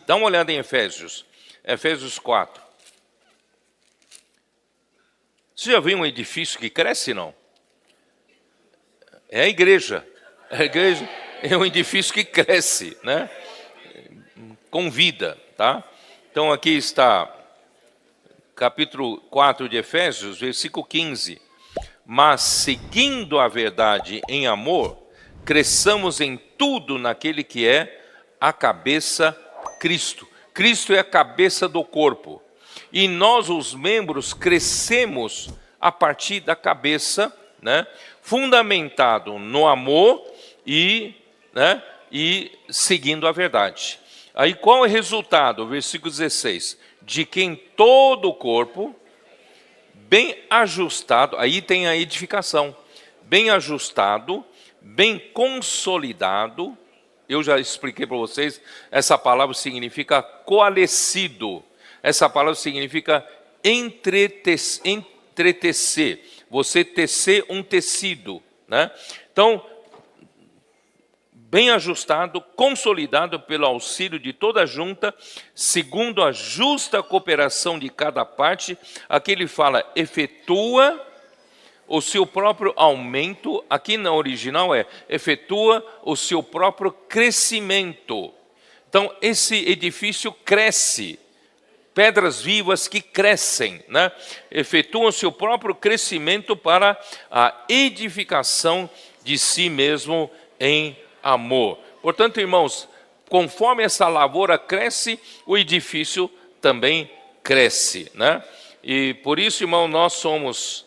Dá uma olhada em Efésios 4. Você já viu um edifício que cresce, não? É a igreja. A igreja é um edifício que cresce, né? Com vida, tá? Então aqui está, capítulo 4 de Efésios, versículo 15. Mas seguindo a verdade em amor, cresçamos em tudo naquele que é a cabeça, Cristo. Cristo é a cabeça do corpo. E nós, os membros, crescemos a partir da cabeça, né, fundamentado no amor e seguindo a verdade. Aí qual é o resultado? Versículo 16. De quem todo o corpo, bem ajustado, aí tem a edificação, bem ajustado, bem consolidado. Eu já expliquei para vocês, essa palavra significa coalescido. Essa palavra significa entretecer, você tecer um tecido, né? Então, bem ajustado, consolidado pelo auxílio de toda a junta, segundo a justa cooperação de cada parte, aqui ele fala, efetua o seu próprio aumento, aqui na original efetua o seu próprio crescimento. Então, esse edifício cresce, pedras vivas que crescem, né? Efetuam o seu próprio crescimento para a edificação de si mesmo em amor. Portanto, irmãos, conforme essa lavoura cresce, o edifício também cresce, né? E por isso, irmão, nós somos,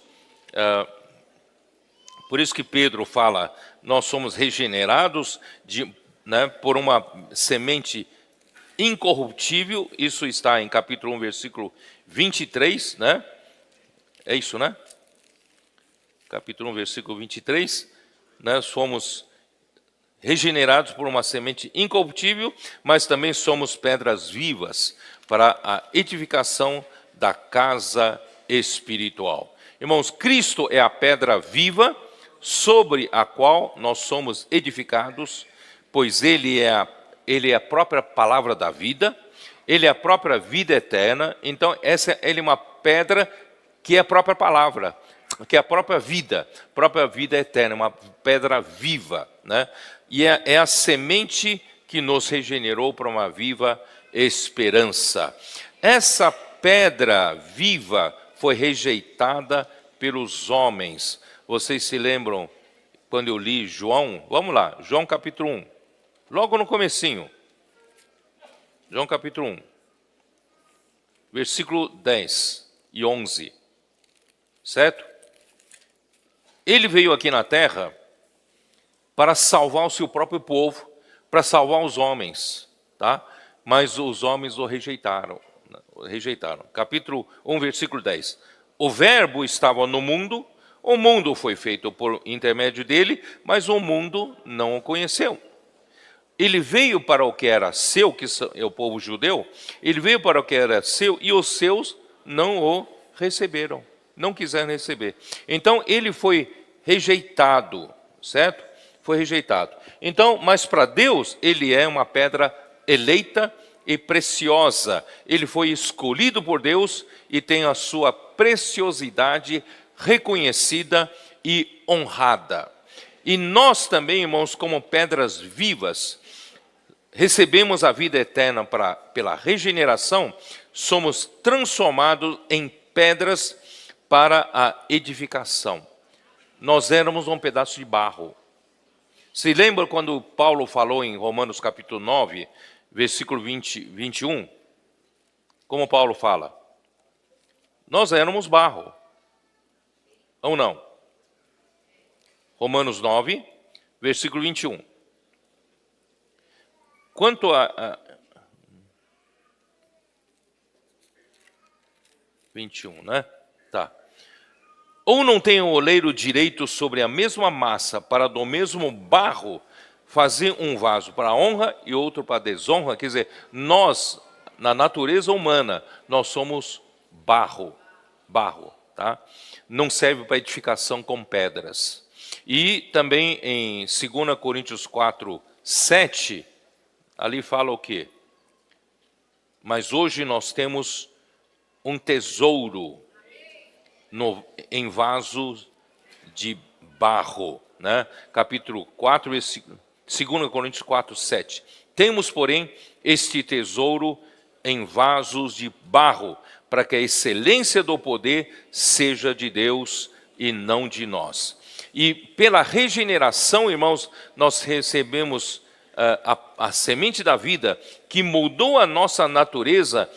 por isso que Pedro fala, nós somos regenerados por uma semente incorruptível. Isso está em capítulo 1, versículo 23, né? É isso, né? Capítulo 1, versículo 23, né? Somos regenerados por uma semente incorruptível, mas também somos pedras vivas para a edificação da casa espiritual. Irmãos, Cristo é a pedra viva sobre a qual nós somos edificados, pois Ele é a própria palavra da vida, Ele é a própria vida eterna. Então, ele é uma pedra que é a própria palavra, que é a própria vida eterna, uma pedra viva, né? E é a semente que nos regenerou para uma viva esperança. Essa pedra viva foi rejeitada pelos homens. Vocês se lembram quando eu li João? Vamos lá, João capítulo 1. Logo no comecinho. João capítulo 1. Versículo 10 e 11. Certo? Ele veio aqui na terra para salvar o seu próprio povo, para salvar os homens, tá? Mas os homens o rejeitaram. Capítulo 1, versículo 10. O verbo estava no mundo, o mundo foi feito por intermédio dele, mas o mundo não o conheceu. Ele veio para o que era seu, que é o povo judeu, ele veio para o que era seu e os seus não o receberam, não quiseram receber. Então ele foi rejeitado, certo? Foi rejeitado. Então, mas para Deus, ele é uma pedra eleita e preciosa. Ele foi escolhido por Deus e tem a sua preciosidade reconhecida e honrada. E nós também, irmãos, como pedras vivas, recebemos a vida eterna pela regeneração, somos transformados em pedras para a edificação. Nós éramos um pedaço de barro. Se lembra quando Paulo falou em Romanos capítulo 9, versículo 21? Como Paulo fala? Nós éramos barro. Ou não? Romanos 9, versículo 21. Quanto a 21, né? Tá. Ou não tem o oleiro direito sobre a mesma massa para do mesmo barro fazer um vaso para a honra e outro para a desonra? Quer dizer, nós, na natureza humana, nós somos barro, tá? Não serve para edificação com pedras. E também em 2 Coríntios 4, 7, ali fala o quê? Mas hoje nós temos um tesouro em vasos de barro, né? Capítulo 4, 2 Coríntios 4, 7. Temos, porém, este tesouro em vasos de barro, para que a excelência do poder seja de Deus e não de nós. E pela regeneração, irmãos, nós recebemos a semente da vida, que mudou a nossa natureza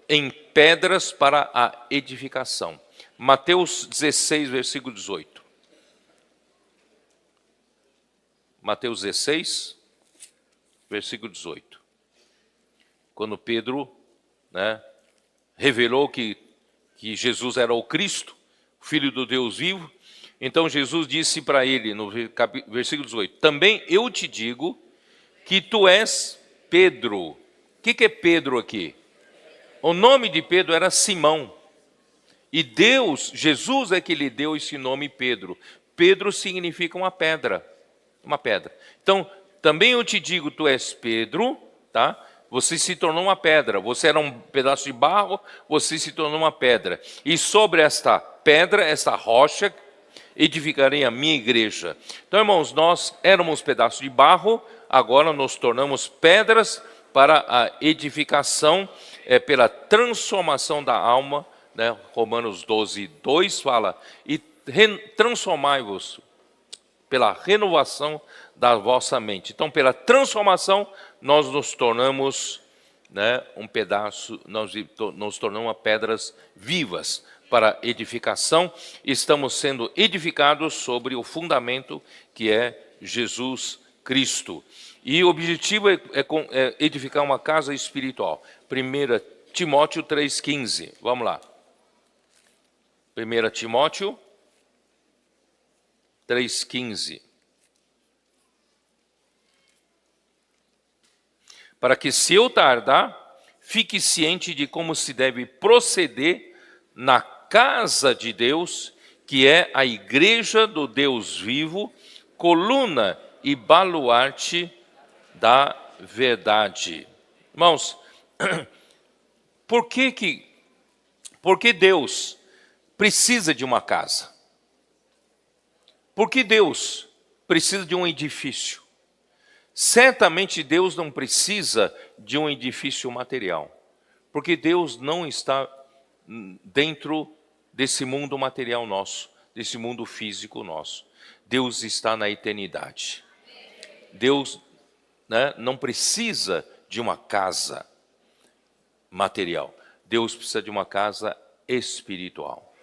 em pedras para a edificação. Mateus 16, versículo 18. Mateus 16, versículo 18. Quando Pedro, né, revelou que Jesus era o Cristo, Filho do Deus vivo, então Jesus disse para ele, no versículo 18, também eu te digo que tu és Pedro. O que é Pedro aqui? O nome de Pedro era Simão. E Jesus é que lhe deu esse nome Pedro. Pedro significa uma pedra. Uma pedra. Então, também eu te digo, tu és Pedro, tá? Você se tornou uma pedra. Você era um pedaço de barro, você se tornou uma pedra. E sobre esta pedra, esta rocha, edificarei a minha igreja. Então, irmãos, nós éramos pedaços de barro, agora nos tornamos pedras para a edificação, pela transformação da alma, né? Romanos 12, 2 fala, e transformai-vos pela renovação da vossa mente. Então, pela transformação, nós nos tornamos, né, um pedaço, nós nos tornamos pedras vivas para edificação. Estamos sendo edificados sobre o fundamento que é Jesus Cristo. E o objetivo é edificar uma casa espiritual. 1 Timóteo 3,15. Vamos lá. 1 Timóteo 3,15. Para que, se eu tardar, fique ciente de como se deve proceder na casa de Deus, que é a igreja do Deus vivo, coluna e baluarte da verdade. Irmãos, por que Deus precisa de uma casa? Por que Deus precisa de um edifício? Certamente Deus não precisa de um edifício material, porque Deus não está dentro desse mundo material nosso, desse mundo físico nosso. Deus está na eternidade. Deus, né, não precisa de uma casa material. Deus precisa de uma casa espiritual.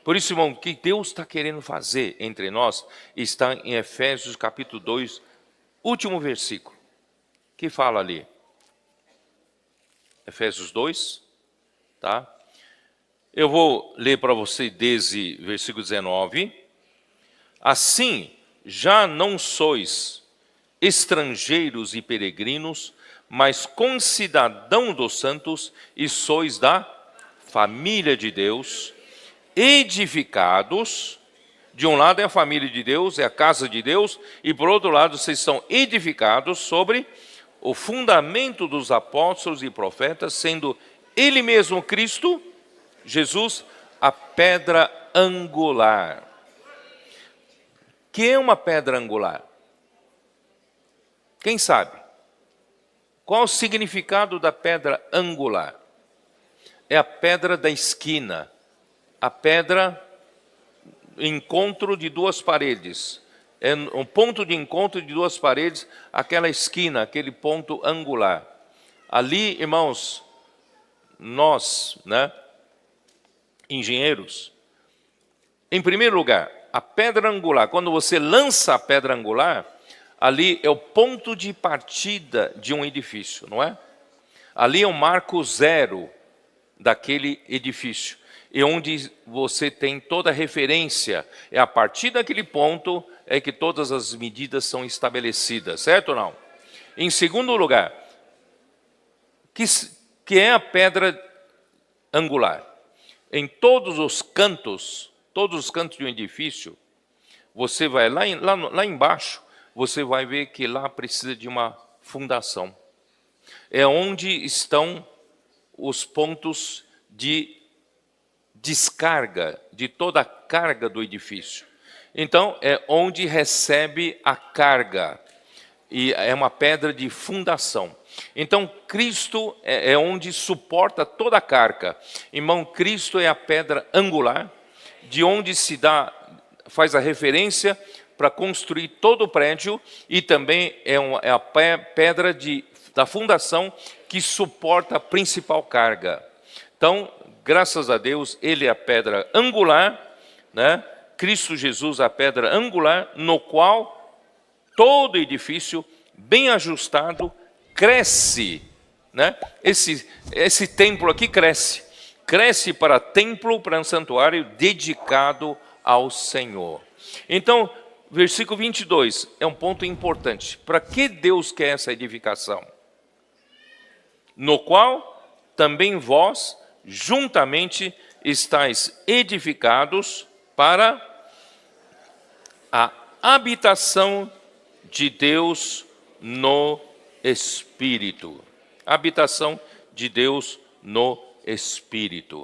Por isso, irmão, o que Deus está querendo fazer entre nós está em Efésios capítulo 2, último versículo, que fala ali. Efésios 2, tá? Eu vou ler para você desde versículo 19. Assim, já não sois estrangeiros e peregrinos, mas concidadão dos santos, e sois da família de Deus, edificados. De um lado é a família de Deus, é a casa de Deus, e por outro lado vocês são edificados sobre o fundamento dos apóstolos e profetas, sendo Ele mesmo Cristo, Jesus, a pedra angular. Que é uma pedra angular? Quem sabe? Qual o significado da pedra angular? É a pedra da esquina, a pedra encontro de duas paredes. É um ponto de encontro de duas paredes, aquela esquina, aquele ponto angular. Ali, irmãos, nós, né, engenheiros, em primeiro lugar, a pedra angular, quando você lança a pedra angular, ali é o ponto de partida de um edifício, não é? Ali é o marco zero daquele edifício. E onde você tem toda a referência, é a partir daquele ponto é que todas as medidas são estabelecidas, certo ou não? Em segundo lugar, que é a pedra angular? Em todos os cantos de um edifício, você vai lá embaixo, você vai ver que lá precisa de uma fundação. É onde estão os pontos de descarga de toda a carga do edifício. Então, é onde recebe a carga, e é uma pedra de fundação. Então, Cristo é onde suporta toda a carga. Irmão, Cristo é a pedra angular, de onde faz a referência para construir todo o prédio, e também é a pedra da fundação que suporta a principal carga. Então, graças a Deus, Ele é a pedra angular, né? Cristo Jesus, a pedra angular, no qual todo edifício bem ajustado cresce, né? Esse templo aqui cresce para templo, para um santuário dedicado ao Senhor. Então, versículo 22 é um ponto importante. Para que Deus quer essa edificação? No qual também vós juntamente estáis edificados para a habitação de Deus no Espírito. Habitação de Deus no Espírito.